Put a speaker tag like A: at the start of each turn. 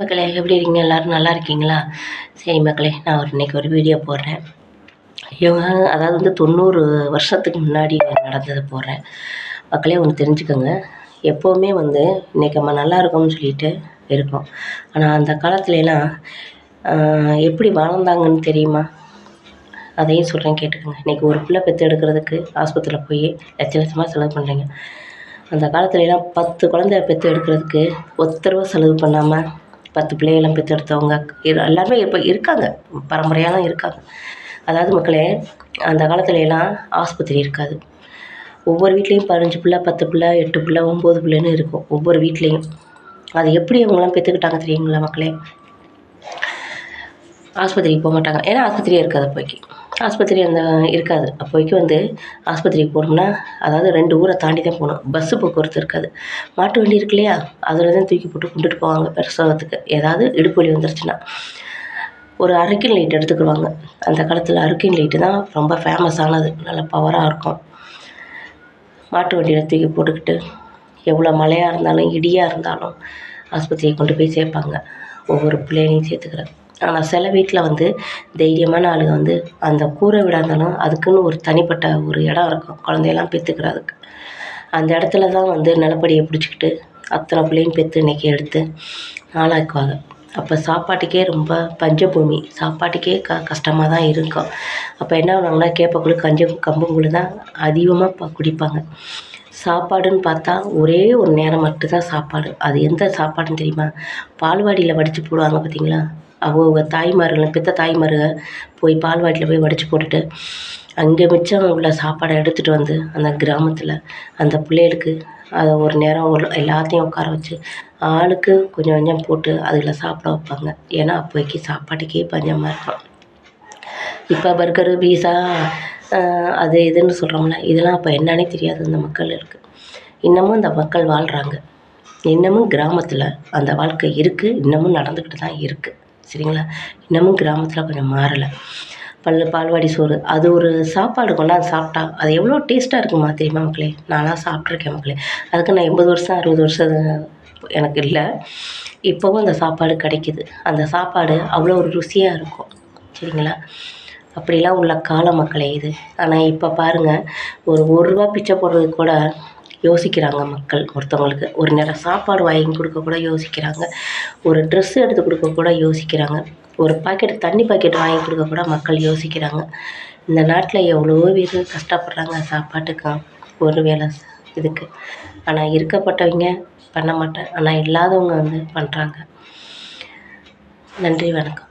A: மக்களே எப்படி இருக்கீங்க? எல்லோரும் நல்லா இருக்கீங்களா? சரி மக்களே, நான் இன்றைக்கி ஒரு வீடியோ போடுறேன். இவங்க அதாவது வந்து 90 வருஷத்துக்கு முன்னாடி நடந்ததை போடுறேன். மக்களே ஒன்று தெரிஞ்சுக்கோங்க, எப்போவுமே வந்து இன்றைக்கி நம்ம நல்லா இருக்கோம்னு சொல்லிட்டு இருக்கோம். ஆனால் அந்த காலத்துலலாம் எப்படி வாழ்ந்தாங்கன்னு தெரியுமா? அதையும் சொல்கிறேன் கேட்டுக்கோங்க. இன்றைக்கி ஒரு பிள்ளை பெற்று எடுக்கிறதுக்கு ஆஸ்பத்திரியில் போய் லட்ச லட்சமாக செலவு பண்ணுறீங்க. அந்த காலத்துலலாம் 10 குழந்தை பெற்று எடுக்கிறதுக்கு ஒத்தரவா செலவு பண்ணாமல் 10 பிள்ளைகள்லாம் பெற்றெடுத்தவங்க எல்லாருமே இப்போ இருக்காங்க, பரம்பரையாலாம் இருக்காங்க. அதாவது மக்களே, அந்த காலத்துலலாம் ஆஸ்பத்திரி இருக்காது. ஒவ்வொரு வீட்லேயும் 15 பிள்ளை, 10 பிள்ளை, 8 பிள்ளை, 9 பிள்ளைன்னு இருக்கும் ஒவ்வொரு வீட்லேயும். அது எப்படி அவங்களாம் பெற்றுக்கிட்டாங்க தெரியுங்களா மக்களே? ஆஸ்பத்திரிக்கு போக மாட்டாங்க, ஏன்னா ஆஸ்பத்திரியே இருக்காது அப்போதைக்கு. ஆஸ்பத்திரி இருக்காது அப்போதைக்கு. வந்து ஆஸ்பத்திரிக்கு போகணும்னா அதாவது 2 ஊரை தாண்டி தான் போகணும். பஸ்ஸு போக்குவரத்து இருக்காது. மாட்டு வண்டி இருக்கு இல்லையா, அதில் தான் தூக்கி போட்டு கொண்டுட்டு போவாங்க பிரசவத்துக்கு. ஏதாவது இடுப்பு வலி வந்துருச்சுன்னா ஒரு அரைக்கின் லைட் எடுத்துக்கிடுவாங்க. அந்த காலத்தில் அரைக்கின் லைட்டு தான் ரொம்ப ஃபேமஸானது, நல்ல பவராக இருக்கும். மாட்டு வண்டியில் தூக்கி போட்டுக்கிட்டு எவ்வளோ மழையாக இருந்தாலும் இடியாக இருந்தாலும் ஆஸ்பத்திரியை கொண்டு போய் சேர்ப்பாங்க, ஒவ்வொரு பிள்ளைகளையும் சேர்த்துக்கிறேன். ஆனால் சில வீட்டில் வந்து தைரியமான ஆளுங்க வந்து அந்த கூரை வீடாக இருந்தாலும் அதுக்குன்னு ஒரு தனிப்பட்ட ஒரு இடம் இருக்கும் குழந்தையெல்லாம் பெற்றுக்கிறதுக்கு. அந்த இடத்துல தான் வந்து நிலப்படியை பிடிச்சிக்கிட்டு அத்தனை பிள்ளையும் பெற்று இன்றைக்கி எடுத்து ஆளாக்குவாங்க. அப்போ சாப்பாட்டுக்கே ரொம்ப பஞ்சபூமி, சாப்பாட்டுக்கே கஷ்டமாக தான் இருக்கும். அப்போ என்ன பண்ணுவாங்கன்னா, கேப்பக்கூழ் கம்பங்கூழ் தான் அதிகமாக குடிப்பாங்க. சாப்பாடுன்னு பார்த்தா ஒரே ஒரு நேரம் மட்டும்தான் சாப்பாடு. அது எந்த சாப்பாடுன்னு தெரியுமா? பால்வாடியில் வடித்து போடுவாங்க பார்த்தீங்களா? அவங்க தாய்மார்கள், பெற்ற தாய்மாருக போய் பால்வாடியில் போய் வடித்து போட்டுட்டு அங்கே மிச்சம் உள்ள சாப்பாடை எடுத்துகிட்டு வந்து அந்த கிராமத்தில் அந்த பிள்ளைகளுக்கு அதை ஒரு நேரம் எல்லாத்தையும் உட்கார வச்சு ஆளுக்கு கொஞ்சம் கொஞ்சம் போட்டு அதில் சாப்பிட வைப்பாங்க. ஏன்னா அப்போதைக்கு சாப்பாட்டுக்கே பஞ்சமாக இருக்கும். இப்போ பர்கரு, பீஸா, அது இதுன்னு சொல்கிறோம்ல, இதெல்லாம் அப்போ என்னன்னே தெரியாது அந்த மக்களுக்கு. இன்னமும் அந்த மக்கள் வாழ்கிறாங்க. இன்னமும் கிராமத்தில் அந்த வாழ்க்கை இருக்குது, இன்னமும் நடந்துக்கிட்டு தான் இருக்குது. சரிங்களா? இன்னமும் கிராமத்தில் கொஞ்சம் மாறலை. பால்வாடி சோறு அது ஒரு சாப்பாடு கொண்டாந்து சாப்பிட்டா அது எவ்வளோ டேஸ்ட்டாக இருக்குமா தெரியுமா மக்களே? நான்லாம் சாப்பிட்ருக்கேன் மக்களே. அதுக்கு நான் 80 வருஷம் 60 வருஷம் எனக்கு இல்லை. இப்போவும் அந்த சாப்பாடு கிடைக்கிது. அந்த சாப்பாடு அவ்வளோ ஒரு ருசியாக இருக்கும். சரிங்களா? அப்படிலாம் உள்ள கால மக்களே இது. ஆனால் இப்போ பாருங்கள், ஒரு ரூபா பிச்சை போடுறதுக்கு கூட யோசிக்கிறாங்க மக்கள். ஒருத்தவங்களுக்கு ஒரு நேரம் சாப்பாடு வாங்கி கொடுக்க கூட யோசிக்கிறாங்க. ஒரு ட்ரெஸ் எடுத்து கொடுக்க கூட யோசிக்கிறாங்க. ஒரு தண்ணி பாக்கெட் வாங்கி கொடுக்க கூட மக்கள் யோசிக்கிறாங்க. இந்த நாட்டில் எவ்வளோ பேர் கஷ்டப்படுறாங்க சாப்பாட்டுக்கு, ஒரு வேளை இதுக்கு. ஆனால் இருக்கப்பட்டவங்க பண்ண மாட்டேன், ஆனால் இல்லாதவங்க வந்து பண்ணுறாங்க. நன்றி, வணக்கம்.